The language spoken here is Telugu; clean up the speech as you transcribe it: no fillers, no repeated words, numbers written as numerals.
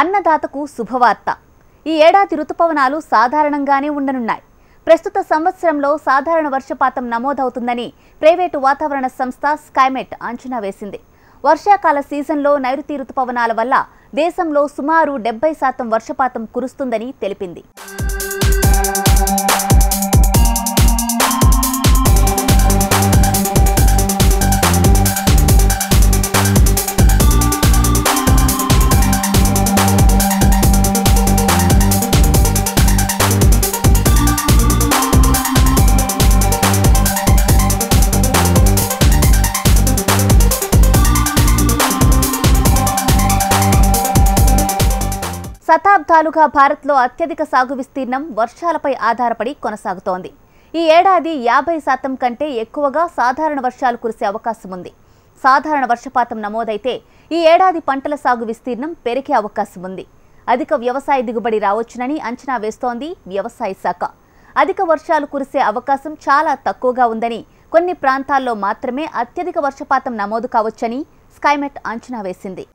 అన్నదాతకు శుభవార్త. ఈ ఏడాది రుతుపవనాలు సాధారణంగానే ఉండనున్నాయి. ప్రస్తుత సంవత్సరంలో సాధారణ వర్షపాతం నమోదవుతుందని ప్రైవేటు వాతావరణ సంస్థ స్కైమెట్ అంచనా వేసింది. వర్షాకాల సీజన్లో నైరుతి రుతుపవనాల వల్ల దేశంలో సుమారు 70% వర్షపాతం కురుస్తుందని తెలిపింది. శతాబ్దాలుగా భారత్లో అత్యధిక సాగు విస్తీర్ణం వర్షాలపై ఆధారపడి కొనసాగుతోంది. ఈ ఏడాది 50% కంటే ఎక్కువగా సాధారణ వర్షాలు కురిసే అవకాశం ఉంది. సాధారణ వర్షపాతం నమోదైతే ఈ ఏడాది పంటల సాగు విస్తీర్ణం పెరిగే అవకాశం ఉంది. అధిక వ్యవసాయ దిగుబడి రావచ్చునని అంచనా వేస్తోంది వ్యవసాయ శాఖ. అధిక వర్షాలు కురిసే అవకాశం చాలా తక్కువగా ఉందని, కొన్ని ప్రాంతాల్లో మాత్రమే అత్యధిక వర్షపాతం నమోదు కావచ్చని స్కైమెట్ అంచనా వేసింది.